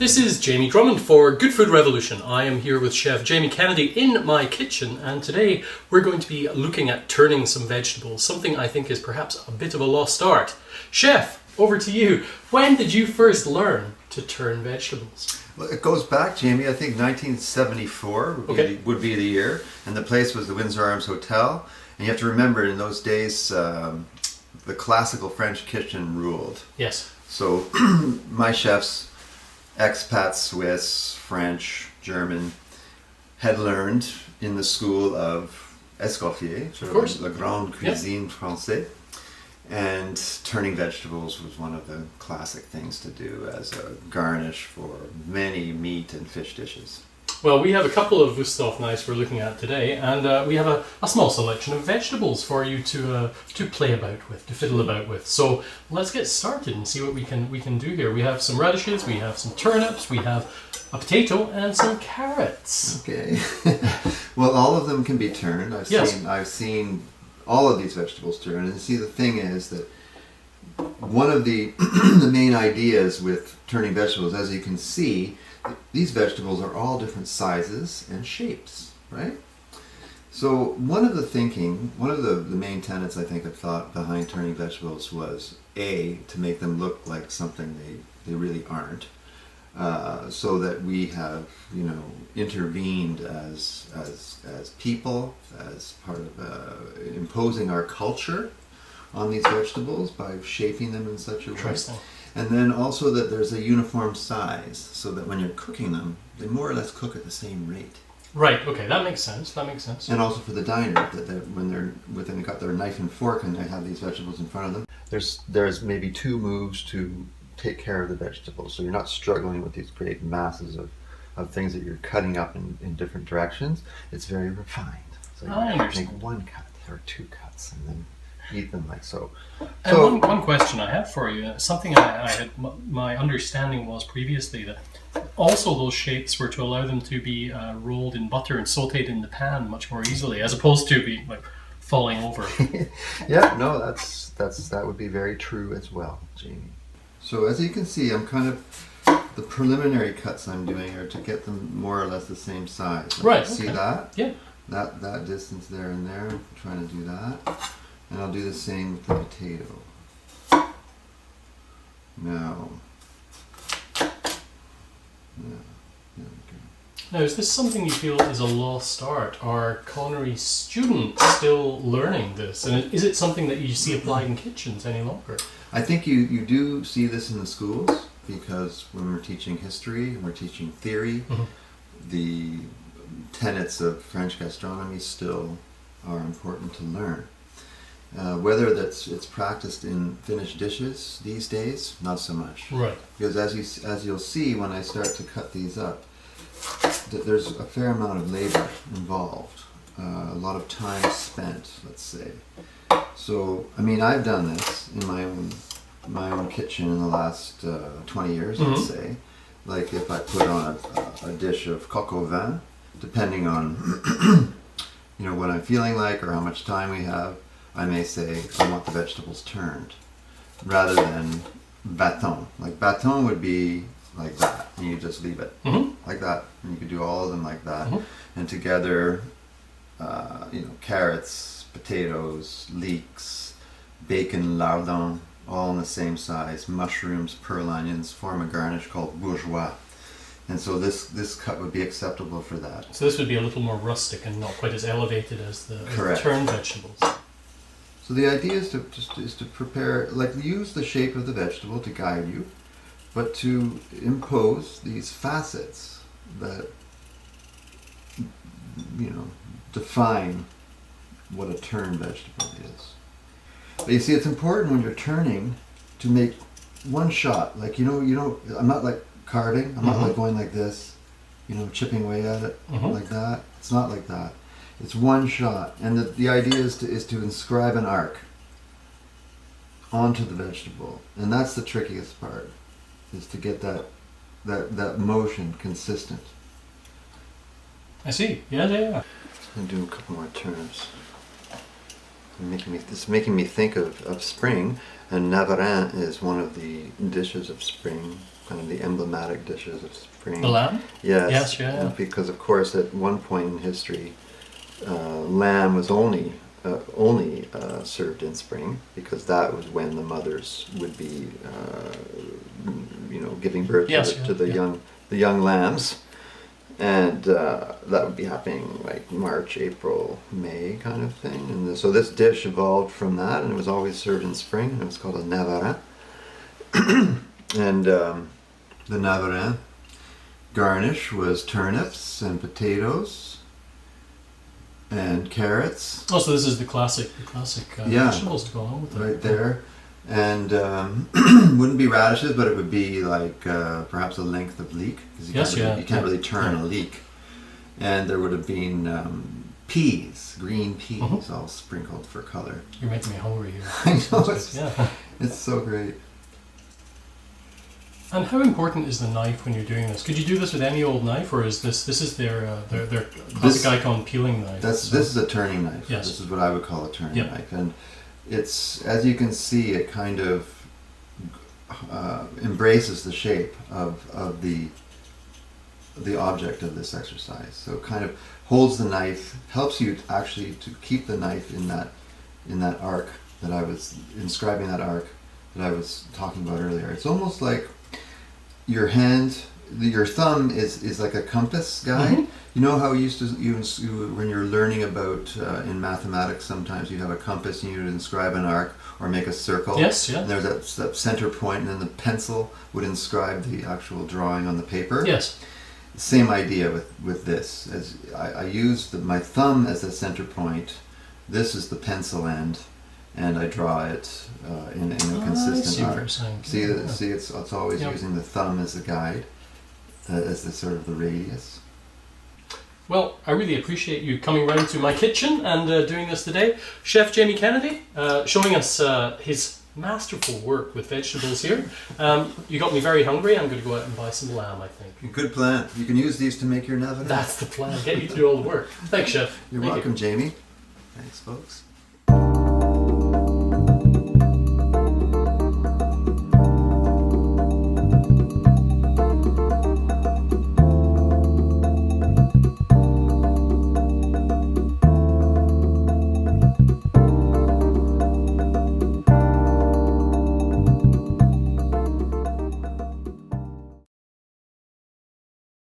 This is Jamie Drummond for Good Food Revolution. I am here with Chef Jamon Iberica in my kitchen, and today we're going to be looking at turning some vegetables, something I think is perhaps a bit of a lost art. Chef, over to you. When did you first learn to turn vegetables? Well, it goes back, Jamie, I think 1974 would be the year, and the place was the Windsor Arms Hotel. And you have to remember, in those days, the classical French kitchen ruled. Yes. So my chefs, expats, Swiss, French, German, had learned in the school of Escoffier, sort of la grande cuisine française, and turning vegetables was one of the classic things to do as a garnish for many meat and fish dishes. Well, we have a couple of Wüsthof knives we're looking at today, and we have a small selection of vegetables for you to play about with, to fiddle about with. So let's get started and see what we can do here. We have some radishes, we have some turnips, we have a potato, and some carrots. Okay. Well, all of them can be turned. I've seen all of these vegetables turned, and see, the thing is that one of the the main ideas with turning vegetables, as you can see, these vegetables are all different sizes and shapes, right? So one of the main tenets I think of thought behind turning vegetables was to make them look like something they really aren't, so that we have, intervened as people, as part of imposing our culture on these vegetables by shaping them in such a way. And then also that there's a uniform size, so that when you're cooking them, they more or less cook at the same rate. Right. Okay, that makes sense. And also for the diner, that when they've got their knife and fork and they have these vegetables in front of them, there's maybe two moves to take care of the vegetables, so you're not struggling with these great masses of things that you're cutting up in different directions. It's very refined. So you make one cut or two cuts and then eat them like so. And one question I have for you, something I had, my understanding was previously that also those shapes were to allow them to be rolled in butter and sauteed in the pan much more easily, as opposed to being like falling over. Yeah, no, that would be very true as well, Jamie. So as you can see, I'm kind of, the preliminary cuts I'm doing are to get them more or less the same size. Right. See that? Yeah. That distance there and there. I'm trying to do that. And I'll do the same with the potato. Now. Now, is this something you feel is a lost art? Are culinary students still learning this? And is it something that you see applied in kitchens any longer? I think you do see this in the schools, because when we're teaching history and we're teaching theory, the tenets of French gastronomy still are important to learn. Whether it's practiced in finished dishes these days, not so much. Right. Because as you'll see when I start to cut these up, there's a fair amount of labor involved, a lot of time spent, let's say. So, I mean, I've done this in my own kitchen in the last 20 years, let's say. Like if I put on a dish of coq au vin, depending on what I'm feeling like or how much time we have, I may say I want the vegetables turned, rather than bâton. Like bâton would be like that, and you just leave it like that, and you could do all of them like that, and together, carrots, potatoes, leeks, bacon, lardon, all in the same size, mushrooms, pearl onions, form a garnish called bourgeois. And so this cut would be acceptable for that. So this would be a little more rustic and not quite as elevated as the turned vegetables. So the idea is to prepare, use the shape of the vegetable to guide you, but to impose these facets that, define what a turned vegetable is. But you see, it's important when you're turning to make one shot. I'm not like carving. I'm not like going like this, chipping away at it like that. It's not like that. It's one shot, and the idea is to inscribe an arc onto the vegetable, and that's the trickiest part, is to get that motion consistent. I see. Yeah. I'm do a couple more turns. It's making me think of spring, and navarin is one of the dishes of spring kind of the emblematic dishes of spring. The lamb? Yes. Yes, yeah. Because of course at one point in history, lamb was only served in spring, because that was when the mothers would be, giving birth to the young lambs, and that would be happening like March, April, May kind of thing. And so this dish evolved from that, and it was always served in spring. And it was called a navarin, and the navarin garnish was turnips and potatoes and carrots. Oh, so this is the classic vegetables to go along with it. Right there. And wouldn't be radishes, but it would be like perhaps a length of leek, because you can't really turn a leek. And there would have been peas, green peas, all sprinkled for color. You're making me hungry here. I know, it's so great. And how important is the knife when you're doing this? Could you do this with any old knife, or is this is their classic icon peeling knife? This is a turning knife. Yes. This is what I would call a turning knife, and it's, as you can see, it kind of embraces the shape of the object of this exercise. So it kind of holds the knife, helps you actually to keep the knife in that arc that I was inscribing, that arc that I was talking about earlier. It's almost like your hand, your thumb is like a compass guide. Mm-hmm. You know how when you're learning about in mathematics, sometimes you have a compass and you would inscribe an arc or make a circle. Yes, yeah. And there's that center point, and then the pencil would inscribe the actual drawing on the paper. Yes. Same idea with this. As I use my thumb as the center point. This is the pencil end, and I draw it in a consistent arc. See, it's always using the thumb as the guide, as the sort of the radius. Well, I really appreciate you coming round to my kitchen and doing this today. Chef Jamie Kennedy, showing us his masterful work with vegetables here. You got me very hungry. I'm going to go out and buy some lamb, I think. Good plan. You can use these to make your navarin. That's the plan. Get you to do all the work. Thanks, Chef. You're welcome, Jamie. Thanks, folks.